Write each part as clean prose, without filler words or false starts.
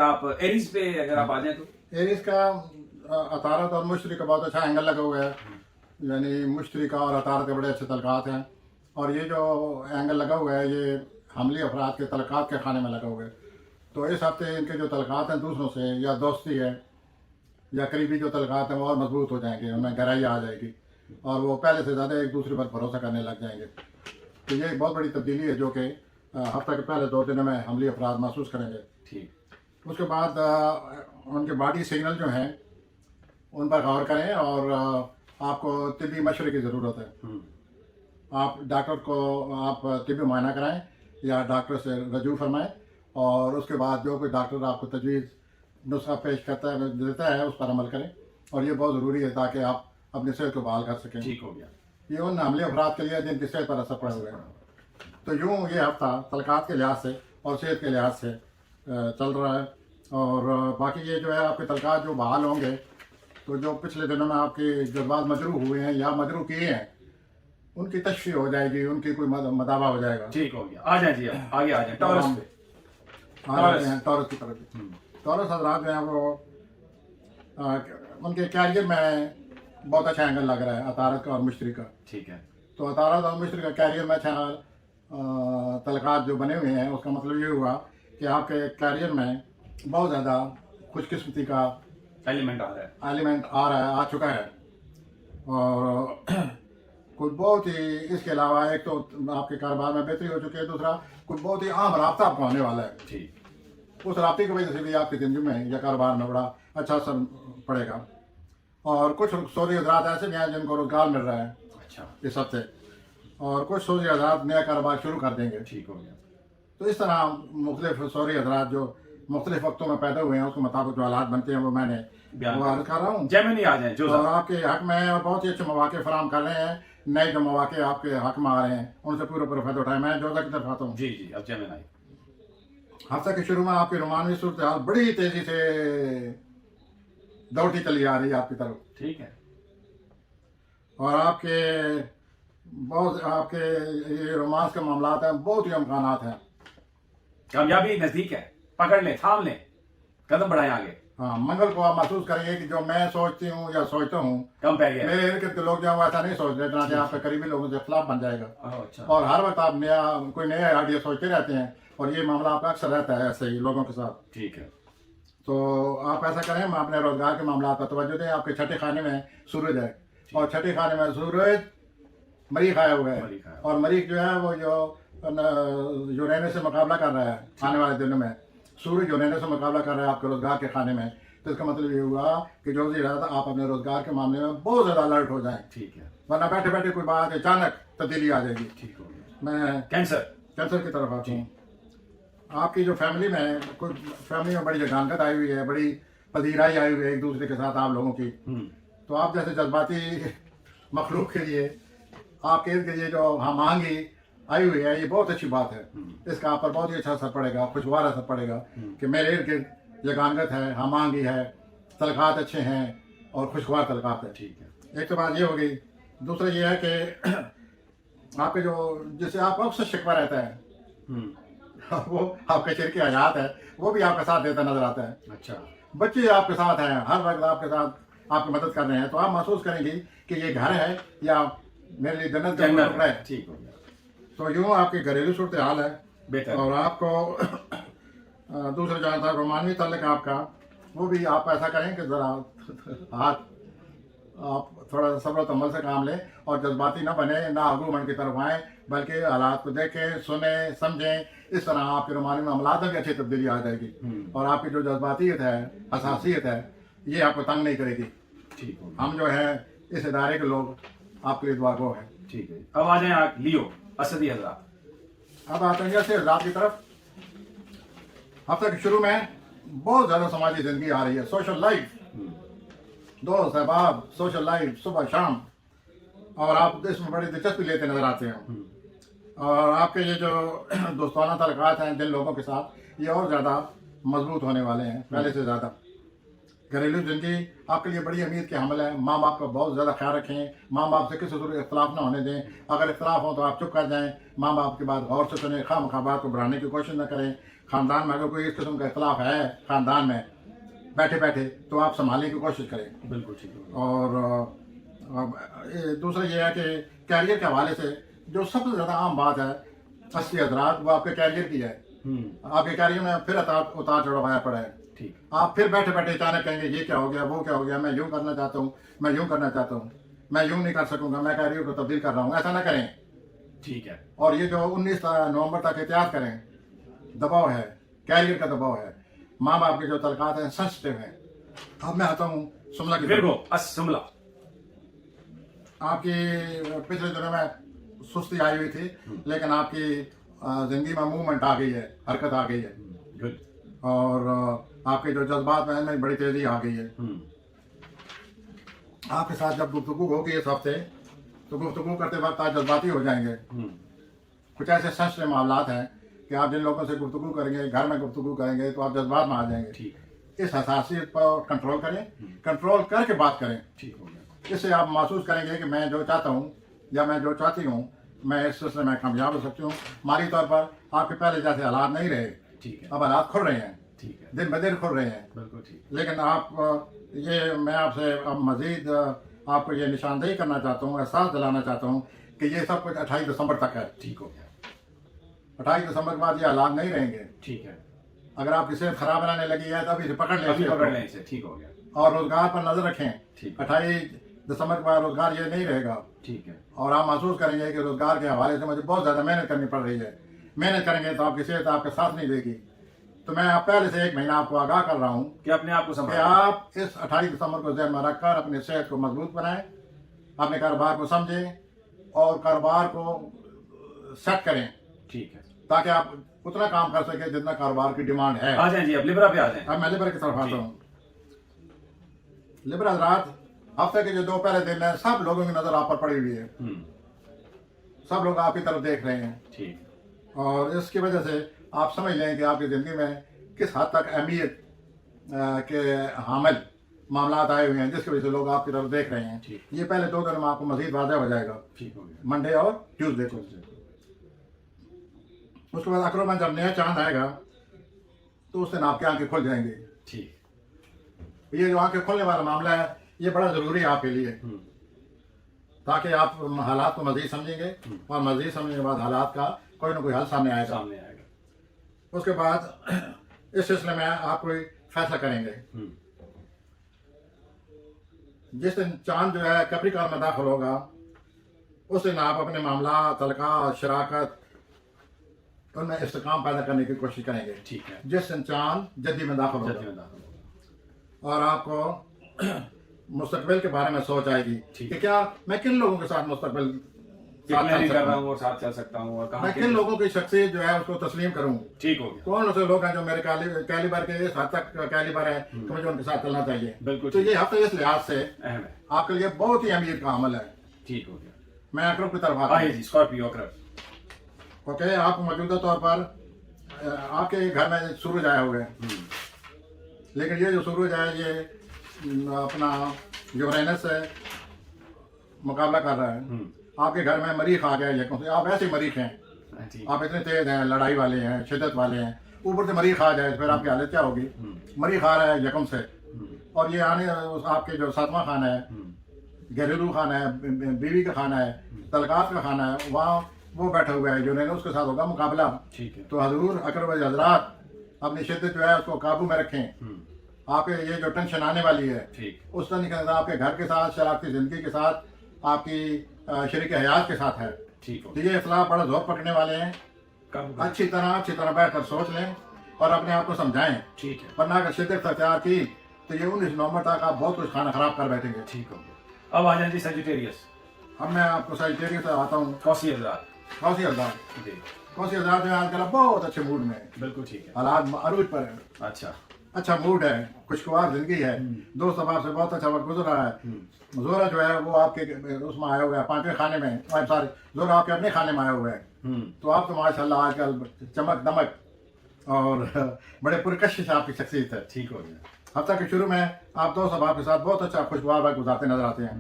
आप एरीज पे अगर आप आ जाए तो एरीज का अतारत और मुश्तरी का बहुत अच्छा एंगल लगा हुआ है, यानी मुश्तरी का और अतारत के बड़े अच्छे तलकात हैं। और ये जो एंगल लगा हुआ है ये हमली अफराद के तलकात के खाने में लगा हुआ है। तो इस हफ्ते इनके जो तलकात हैं दूसरों से या दोस्ती है या करीबी जो तलकात हैं वो और मजबूत हो जाएंगे, उनमें गहराई आ जाएगी और वो पहले से ज़्यादा एक दूसरे पर भरोसा करने लग जाएंगे। तो ये एक बहुत बड़ी तब्दीली है जो कि हफ्ते के पहले 2 दिनों में हमली अफराद महसूस करेंगे। ठीक। उसके बाद उनके बॉडी सिग्नल जो हैं उन पर गौर करें और आपको तिब्बी मशवरे की ज़रूरत है। आप डॉक्टर को आप तिब्बी मुआयना कराएं या डॉक्टर से रजू फरमाएं और उसके बाद जो कोई डॉक्टर आपको तजवीज़ नुस्खा पेश करता है देता है उस पर अमल करें। और ये बहुत ज़रूरी है ताकि आप अपनी सेहत को बहाल कर सकें। ठीक हो गया। ये उन हमले अफराद के लिए जिनकी सेहत पर असर पड़ा हुआ है। तो यूँ ये हफ्ता तलकात के लिहाज से और सेहत के लिहाज से चल रहा है। और बाकी ये जो है आपके तलकात जो बहाल होंगे तो जो पिछले दिनों में आपके जज्बात मजरू हुए हैं या मजरू किए हैं उनकी तशफ़ी हो जाएगी, उनकी कोई मदावा हो जाएगा। ठीक हो गया। आ जाए जी, आगे आ जाए टॉरस पे। टॉरस की तरफ टॉरस हजरात जो हैं वो उनके कैरियर में बहुत अच्छा एंगल लग रहा है अतारत का और मुश्तरी का। ठीक है। तो अतारत और मुश्तरी का कैरियर में अच्छा तलकात जो बने हुए हैं उसका मतलब ये हुआ कि आपके कैरियर में बहुत ज़्यादा खुशकिस्मती का एलिमेंट आ रहा है, आ चुका है। और कुछ बहुत ही इसके अलावा एक तो आपके कारोबार में बेहतरी हो चुकी है, दूसरा कुछ बहुत ही आम राब्ता आपको आने वाला है। ठीक। उस राब्ते की वजह से भी आपकी ज़िंदगी में या कारोबार में बड़ा अच्छा असर पड़ेगा। और कुछ सऊदी हज़रात ऐसे भी हैं जिनको रोजगार मिल रहा है अच्छा इस हफ्ते, और कुछ सऊदी हज़रात नया कारोबार शुरू कर देंगे। ठीक हो गया। तो इस तरह मुख्तलिफ सऊदी हज़रात जो मुख्तलिफ वक्तों में पैदा हुए हैं उसके मुताबिक जो हालात बनते हैं वो मैंने अर्ज कर रहा हूँ। जैमिनी आ जाए जो और आपके हक में और बहुत ही अच्छे मौके फराम कर रहे हैं। नए जो मौके आपके हक में आ रहे हैं उनसे पूरा फायदा उठाए। मैं जोधा की तरफ आता हूँ। जी जी, अब जैमिन आई। हफ्ते के शुरू में आपकी रोमानवी सूरत हाल बड़ी तेजी से दौड़ती चली आ रही है आपकी तरफ। ठीक है। और आपके ये रोमांस के मामला हैं, बहुत ही अमकानात हैं। कामयाबी नजदीक है, पकड़ ले, थाम ले, कदम बढ़ाएं आगे। हाँ, मंगल को आप महसूस करेंगे कि जो मैं सोचती हूँ या सोचता हूँ कम पै गया। मेरे इर्द गिर्द लोग जो हैं वो ऐसा नहीं सोच रहे, चनाचे आपके करीबी लोगों से खिलाफ बन जाएगा। अच्छा। और हर वक्त आप कोई नया आइडिया सोचते रहते हैं और ये मामला आपका अक्सर रहता है ऐसे ही लोगों के साथ। ठीक है। तो आप ऐसा करें, मैं अपने रोजगार के मामला पर तवज्जो दें। आपके छठे खाने में सूरज है और छठे खाने में सूरज मरीख आया हुआ है और मरीख जो है वो जो यूरेनस से मुकाबला कर रहा है आने वाले दिनों में। सूरज यूरेनस से मुकाबला कर रहा है आपके रोजगार के खाने में। तो इसका मतलब ये हुआ कि जो भी रहता आप अपने रोजगार के मामले में बहुत ज़्यादा अलर्ट हो जाएं। ठीक है। वरना बैठे बैठे कोई बात अचानक तब्दीली आ जाएगी। ठीक हो गया। मैं कैंसर की तरफ आता हूँ। आपकी जो फैमिली में कोई फैमिली में बड़ी जगानत आई हुई है, बड़ी पजीराई आई हुई है एक दूसरे के साथ आप लोगों की। तो आप जैसे जज्बाती मखलूक के लिए आपके इर्द गिर्द जो हम-आहंगी आई हुई है ये बहुत अच्छी बात है। इसका आप पर बहुत ही अच्छा असर पड़ेगा, खुशगवार असर पड़ेगा कि मेरे इर्द गिर्द जगानत है, हम-आहंगी है, तलकात अच्छे हैं और खुशगवार तलकात है। ठीक है। एक तो बात ये हो गई। दूसरा ये है कि आपके जो जिससे आप अक्सर शिकवा रहता है वो आपके शरीर की हयात है, वो भी आपका साथ देता नजर आता है। अच्छा। बच्चे आपके साथ हैं, हर वक्त आपके साथ आपकी मदद कर रहे हैं। तो आप महसूस करेंगे कि ये घर है या मेरे लिए जन्नत का टुकड़ा है। ठीक हो गया। तो यूँ आपकी घरेलू सूरत हाल है बेहतर। और आपको दूसरा जहाँ था रोमानवी तल्लक आपका, वो भी आप ऐसा करें कि ज़रा हाथ आप थोड़ा सब्र तमल से काम लें और जज्बाती ना बने, ना आगू की तरफ आएँ, बल्कि हालात को देखें, सुने, समझें। इस तरह आपके रोमानी मामलात में भी अच्छी तब्दीली आ जाएगी और आपकी जो जज्बातियत है, हसासियत है, ये आपको तंग नहीं करेगी। ठीक हो। हम जो है इस इदारे के लोग आपके लिए दुआ गो हैं। ठीक है। अब आ जाए आप लियो असदी हजरात। अब आते हैं जैसे रात की तरफ। हफ्ते के शुरू में बहुत ज़्यादा समाजी ज़िंदगी आ रही है, सोशल लाइफ, दोस्त अहबाब, सोशल लाइफ सुबह शाम, और आप इसमें बड़ी दिलचस्पी लेते नजर आते हैं। और आपके ये जो दोस्ताना तल्लुकात हैं जिन लोगों के साथ, ये और ज़्यादा मजबूत होने वाले हैं पहले से ज़्यादा। घरेलू जिंदगी आपके लिए बड़ी उम्मीद के हमल है। माँ बाप का बहुत ज़्यादा ख्याल रखें, माँ बाप से किसी सूरत इख्तलाफ ना होने दें। अगर इख्तलाफ हो तो आप चुप कर जाएं, माँ बाप की बात गौर से सुनें, खामखा बात को बढ़ाने की कोशिश न करें। ख़ानदान में अगर कोई इस किस्म का इख्तलाफ है ख़ानदान में बैठे बैठे, तो आप संभालने की कोशिश करें। बिल्कुल ठीक है। और दूसरा ये है कि कैरियर के हवाले से जो सबसे ज़्यादा आम बात है असली हजरात, वो आपके कैरियर की है। आपके कैरियर में फिर उतार चढ़ाव आया पड़ा है। ठीक। आप फिर बैठे बैठे अचानक कहेंगे ये क्या हो गया, वो क्या हो गया, मैं यूं करना चाहता हूँ, मैं यूं करना चाहता हूँ, मैं यूं नहीं कर सकूंगा, मैं कैरियर को तब्दील कर रहा हूँ। ऐसा ना करें। ठीक है। और ये जो 19 नवंबर तक एहतियात करें, दबाव है, कैरियर का दबाव है, माँ बाप के जो तलकात हैं सेंसिटिव हैं। अब मैं आता हूँ सुमला की सुमला। आपकी पिछले दिनों में सुस्ती आई हुई थी, लेकिन आपकी जिंदगी में मूवमेंट आ गई है, हरकत आ गई है। गुड। और आपके जो जज्बात में बड़ी तेजी आ गई है। आपके साथ जब गुफ्तगू होगी इस हफ्ते, तो गुफ्तगू करते वक्त आप जज्बाती हो जाएंगे। कुछ ऐसे सेंसिटिव मामलात हैं कि आप जिन लोगों से गुफ्तगू करेंगे, घर में गुफ्तगू करेंगे, तो आप जज्बात में आ जाएंगे। ठीक। इस हसासियत पर कंट्रोल करें, कंट्रोल करके बात करें। ठीक हो गया। इससे आप महसूस करेंगे कि मैं जो चाहता हूँ या मैं जो चाहती हूँ, मैं इस सिलसिले में कामयाब हो सकती हूँ। माली तौर पर आपके पहले जैसे हालात नहीं रहे। ठीक है। अब हालात खुल रहे हैं। ठीक है। दिन ब दिन खुल रहे हैं। बिल्कुल ठीक। लेकिन आप ये मैं आपसे अब मजीद आपको ये निशानदेही करना चाहता हूँ, एहसास दिलाना चाहता हूँ कि ये सब कुछ 28 दिसंबर तक है। ठीक हो गया। 28 दिसंबर के बाद ये हालात नहीं रहेंगे। ठीक है। अगर आपकी सेहत खराब रहने लगी है तो अभी पकड़ लें इसे। ठीक हो गया। और रोजगार पर नजर रखें। ठीक। 28 दिसंबर के बाद रोजगार ये नहीं रहेगा। ठीक है। और आप महसूस करेंगे कि रोजगार के हवाले से मुझे बहुत ज़्यादा मेहनत करनी पड़ रही है। मेहनत करेंगे तो आपकी सेहत आपके साथ नहीं देगी। तो मैं आप पहले से 1 महीना आपको आगाह कर रहा हूँ कि अपने आप को कि संभालें। आप इस 28 दिसंबर को ज़हन में रखकर अपनी सेहत को मजबूत बनाएं, अपने कारोबार को समझें और कारोबार को सेट करें। ठीक है। ताकि आप उतना काम कर सकें जितना कारोबार की डिमांड है। आ जाए जी, अब लिब्रा पे आ जाए। अब मैं लिब्रा की तरफ आता हूँ। लिब्रा रात हफ्ते के जो 2 पहले दिन है, सब लोगों की नजर आप पर पड़ी हुई है। सब लोग आपकी तरफ देख रहे हैं। ठीक। और इसकी वजह से आप समझ लें कि आपकी ज़िंदगी में किस हद तक अहमियत के हामिल मामलात आए हुए हैं, जिसकी वजह से लोग आपकी तरफ देख रहे हैं। ये पहले 2 दिन में आपको मजीद वाज़ह हो जाएगा। ठीक हो गया। मंडे और ट्यूसडे को। उसके बाद अक्टूबर में जब नया चांद आएगा तो उस दिन आपकी आंखें खुल जाएंगी। ठीक। ये जो आंखें खुलने वाला मामला है, ये बड़ा ज़रूरी है आपके लिए, ताकि आप हालात को मज़ीद समझेंगे और मज़ीद समझने के बाद हालात का कोई ना कोई हल सामने आएगा। उसके बाद इस सिलसिले में आप कोई फैसला करेंगे। जिस दिन चांद जो है कैप्रिकॉर्न में दाखिल होगा, उस दिन आप अपने मामला, तलका, शराकत, उनमें इस्तेकाम पैदा करने की कोशिश करेंगे। ठीक है। जिस दिन चांद जद्दी में दाखिल होगा और आपको मुस्तकबिल के बारे में सोच आएगी कि क्या मैं किन लोगों के साथ मुस्तकबिल कर रहा हूँ और साथ चल सकता हूँ, और मैं किन लोगों की शख्सियत जो है उसको तस्लीम करूँ। ठीक हो गया। कौन ऐसे लोग हैं जो मेरे कैलिबर के इस हद तक कैलिबर है तो मुझे उनके साथ चलना चाहिए। बिल्कुल। तो ये हफ्ते इस लिहाज से अहम है, आपके लिए बहुत ही अमीर का अमल है। ठीक हो गया। मैं अकरब की तरफ आता हूँ। स्कॉर्पियो अकरब। ओके, आप मौजूदा तौर पर आपके घर में सूरज आया हुआ है, लेकिन ये जो सूरज है ये अपना यूरेनस से मुकाबला कर रहा है। आपके घर में मरीख आ गया है। आप ऐसे मरीख हैं, आप इतने तेज हैं, लड़ाई वाले हैं, शिद्दत वाले हैं, ऊपर से मरीख आ जाए तो फिर आपकी हालत क्या होगी। मरीख आ रहा है यकम से, और ये आने आपके जो 7वां खाना है, घरेलू खाना है, बीवी का खाना है, तलकात का खाना है, वहाँ वो बैठा हुआ है, जो नहीं उसके साथ होगा मुकाबला। ठीक है। तो हजूर अकरम हजरात अपनी शिद्दत जो है उसको काबू में रखें। आपके ये जो टेंशन आने वाली है, उस तरीके से आपके घर के साथ, शरारती जिंदगी के साथ, आपकी शरीक हयात के साथ है। ठीक हो। तो ये इख्तलाफ बड़ा जोर पकड़ने वाले हैं। अच्छी तरह बैठकर सोच लें और अपने आप को समझाएं। ठीक है। वरना अगर शिद्दत अख्तियार की तो ये 19 नवंबर तक आप बहुत कुछ खाना खराब कर बैठेंगे। ठीक हो गया। अब आ जाए जी सजिटेरियस। अब मैं आपको सजिटेरियस से आता हूँ। कौसी हज़ार जो है आजकल बहुत अच्छे मूड में है। बिल्कुल ठीक है। हालात अरूज पर है। अच्छा मूड है, खुशगवार जिंदगी है, दोस्त अहबाब से बहुत अच्छा वक्त गुजर रहा है। जोरा जो है वो आपके उसमें आया हुआ है, 5वें खाने में, सॉरी जोरा आपके अपने खाने में आया हुआ है। तो आप तो माशाल्लाह आजकल चमक दमक और बड़े पुरकशिश आपकी शख्सियत है। ठीक हो गया। हफ्ता के शुरू में आप दोस्त अहबाब के साथ बहुत अच्छा खुशगवार वक्त गुजारते नजर आते हैं।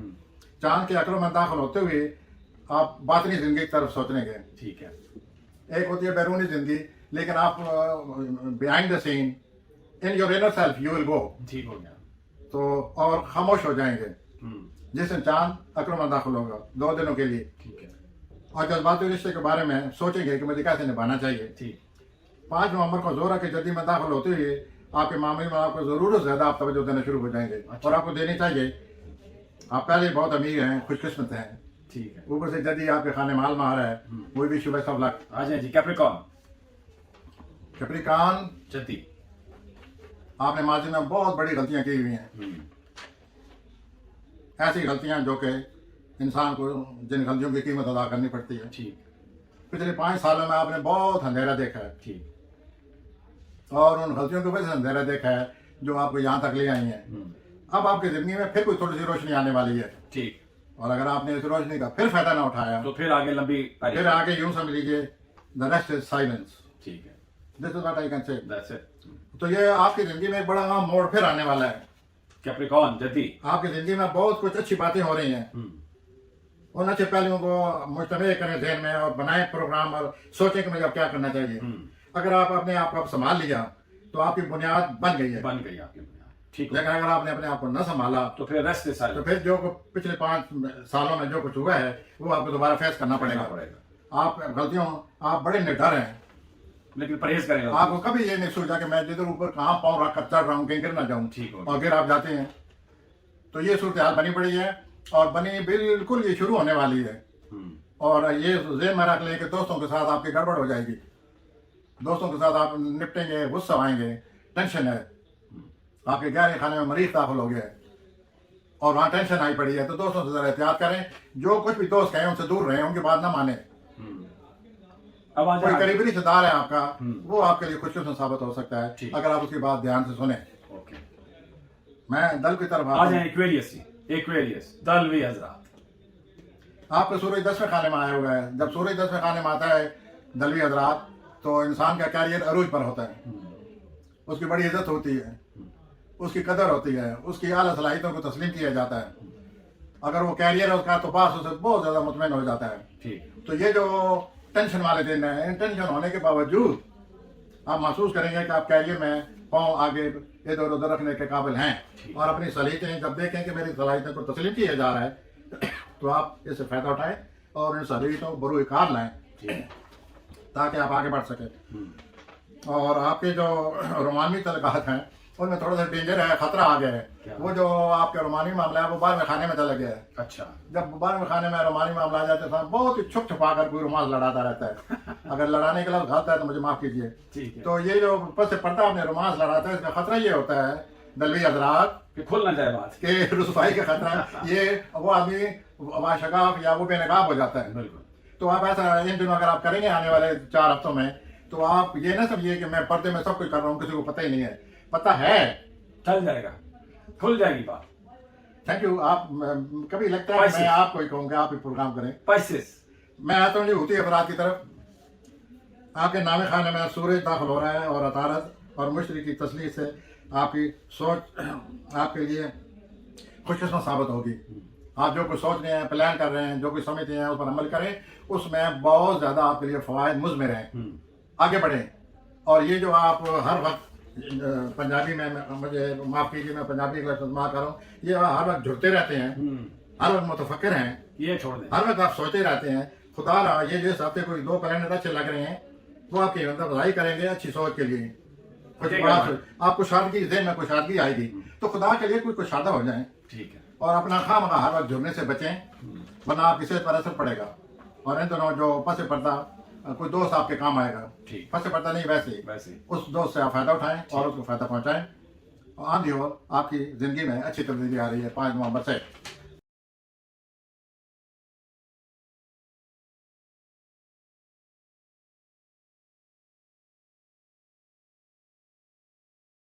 चांद के अकलों में दाखिल होते हुए आप बातनी जिंदगी की तरफ सोचने गए। ठीक है। एक होती है बैरूनी जिंदगी, लेकिन आप behind the seen in your inner self you will go. ठीक हो गया। तो और खामोश हो जाएंगे जिस दिन चांद अकलों में दाखिल होगा 2 दिनों के लिए। ठीक है। और जज्बाती रिश्ते के बारे में सोचेंगे कि मुझे कैसे निभाना चाहिए। ठीक। 5 नवंबर को जोहरा के जद्दी में दाखिल होते हुए आपके मामले में आपको जरूरत ज्यादा आप तवज्जो देना शुरू हो जाएंगे। अच्छा। और आपको देनी चाहिए। आप पहले बहुत अमीर हैं, खुशकिस्मत हैं, ठीक है। ऊपर से जद्दी आपके खाने माल में आ रहा है। वो भी शुभ सब लक। आ जाए जी। कैप्रिकॉर्न। कैप्रिकॉर्न, जद्दी। आपने माजी में बहुत बड़ी गलतियां की हुई हैं। ऐसी गलतियां जो कि इंसान को जिन गलतियों की कीमत अदा करनी पड़ती है। ठीक। पिछले 5 सालों में आपने बहुत अंधेरा देखा है। ठीक। और उन गलतियों की वजह से अंधेरा देखा है जो आपको यहाँ तक ले आई हैं। अब आपकी जिंदगी में फिर कोई थोड़ी सी रोशनी आने वाली है। ठीक। और अगर आपने इस रोशनी का फिर फायदा ना उठाया तो फिर आगे लंबी फिर आगे यूं समझ लीजिए द रेस्ट इज साइलेंस। ठीक है। This is what I can say. That's it. तो ये आपकी जिंदगी में एक बड़ा अहम मोड़ फिर आने वाला है। कैप्रिकॉर्न, जद्दी। आपकी जिंदगी में बहुत कुछ अच्छी बातें हो रही हैं। उन अच्छे पहलुओं को मुश्तमिल करें जहन में और बनाए प्रोग्राम और सोचें कि मुझे अब क्या करना चाहिए। अगर आप अपने आप को संभाल लिया तो आपकी बुनियाद बन गई है। बन गई आपकी बुनियाद। ठीक। लेकिन अगर आपने अपने आप को न संभाला तो फिर रेस्ट इज तो फिर जो पिछले 5 सालों में जो कुछ हुआ है वो आपको दोबारा फेस करना पड़ेगा। आप गलतियों आप बड़े निडर हैं, लेकिन परहेज करेंगे। आपको कभी ये नहीं सोचा कि मैं जिधर ऊपर कहाँ पाँव रख कर चढ़ रहा हूँ कहीं गिर ना जाऊँ। ठीक हो। और गिर आप जाते हैं। तो ये सूरत हाल बनी पड़ी है और बनी बिल्कुल ये शुरू होने वाली है। और ये ज़हन में रख लें कि दोस्तों के साथ आपकी गड़बड़ हो जाएगी। दोस्तों के साथ आप निपटेंगे, गुस्सा आएंगे, टेंशन है, आपके गहरे खाने में मरीज दाखिल हो गया है और वहाँ टेंशन आई पड़ी है। तो दोस्तों से जरा एहतियात करें। जो कुछ भी दोस्त कहें उनसे दूर रहें, उनकी बात ना माने। अब आ कोई जाए करीबी रिश्तेदार है आपका, वो आपके लिए खुशकिस्मत साबित हो सकता है अगर आप उसकी बात ध्यान से सुने। ओके। मैं दल की तरफ आ जाए एक्वेरियस जी। एक्वेरियस दलवी हजरात। आपका सूरज 10वें खाने में आया हुआ है। जब सूरज 10वें खाने में आता है दलवी हजरात तो इंसान का कैरियर अरूज पर होता है। उसकी बड़ी इज्जत होती है, उसकी कदर होती है, उसकी आला सलाहियतों को तस्लीम किया जाता है। अगर वो कैरियर है उसका तो पास उसे बहुत ज्यादा मुतमईन हो जाता है। ठीक। तो ये जो टेंशन वाले दिन है, इन टेंशन होने के बावजूद आप महसूस करेंगे कि आप कैरियर में पाँव आगे इधर उधर रखने के काबिल हैं। और अपनी सलाहियतें जब देखें कि मेरी सलाहियतों को तस्लीम किया जा रहा है तो आप इससे फायदा उठाएं और इन सलाहियतों को बरूकार लाएं ताकि आप आगे बढ़ सकें। और आपके जो रोमानी तलकात हैं उनमें थोड़ा सा डेंजर है, खतरा आ गया है। वो जो आपका रोमानी मामला है वो 12वें खाने में चला गया है। अच्छा। जब 12वें खाने में रोमानी मामला आ जाता है बहुत ही छुप छुपा कर कोई रुमाल लड़ाता रहता है। अगर लड़ाने के लफ्ज़ आता है तो मुझे माफ कीजिए। ठीक है। तो ये जो ऊपर से पर्दा आपने रुमाल लड़ाता है इसका खतरा ये होता है दलवी हजरात कि खुल ना जाए बात के रुसवाई का खतरा। ये वो आदमी वाशगाफ या वो बेनकाब हो जाता है। बिल्कुल। तो आप ऐसा इन दिनों अगर आप करेंगे आने वाले 4 हफ्तों में तो आप ये ना समझिए कि मैं पर्दे में सब कुछ कर रहा हूँ, किसी को पता ही नहीं है। पता है, चल जाएगा, खुल जाएगी बात। Thank you. आप कभी लगता है मैं आपको ही कहूँगा आप ही प्रोग्राम करें। पैसिस। मैं आता हूँ होती है अफराद की तरफ। आपके नामे खाने में सूरज दाखिल हो रहा है और अतारत और मुश्तरी की तसलीस से आपकी सोच आपके लिए खुशकिस्मत साबित होगी। आप जो कुछ सोच रहे हैं, प्लान कर रहे हैं, जो कुछ समझते हैं उस पर अमल करें, उसमें बहुत ज़्यादा आपके लिए फ़वाइद मुज़मिर हैं। आगे बढ़ें। और ये जो आप हर वक्त पंजाबी में मुझे माफ़ कीजिए मैं पंजाबी का इस्तेमाल कर रहा हूँ, ये हर वक्त झुरते रहते हैं, हर वक्त मुतफक्किर हैं, ये छोड़ दें, हर वक्त आप सोचते रहते हैं। खुदा रहा ये जिस हफ्ते कोई 2 कैलेंडर अच्छे लग रहे हैं वो आपकी मतलब बधाई करेंगे अच्छी सोच के लिए। आपको शादगी ज़हन में कोई शादगी आएगी तो खुदा के लिए कोई कुशादा हो जाए। ठीक है। और अपना खामखा हर वक्त झुरने से बचें वरना आपकी सेहत पर असर पड़ेगा। और इन दोनों जो पसे पर्दा कोई दोस्त आपके काम आएगा, फंसे पड़ता नहीं वैसे उस दोस्त से आप फायदा उठाएं और उसको फायदा पहुंचाएं। और आंधी हो आपकी जिंदगी में अच्छी तब्दीली आ रही है 5 नवंबर से।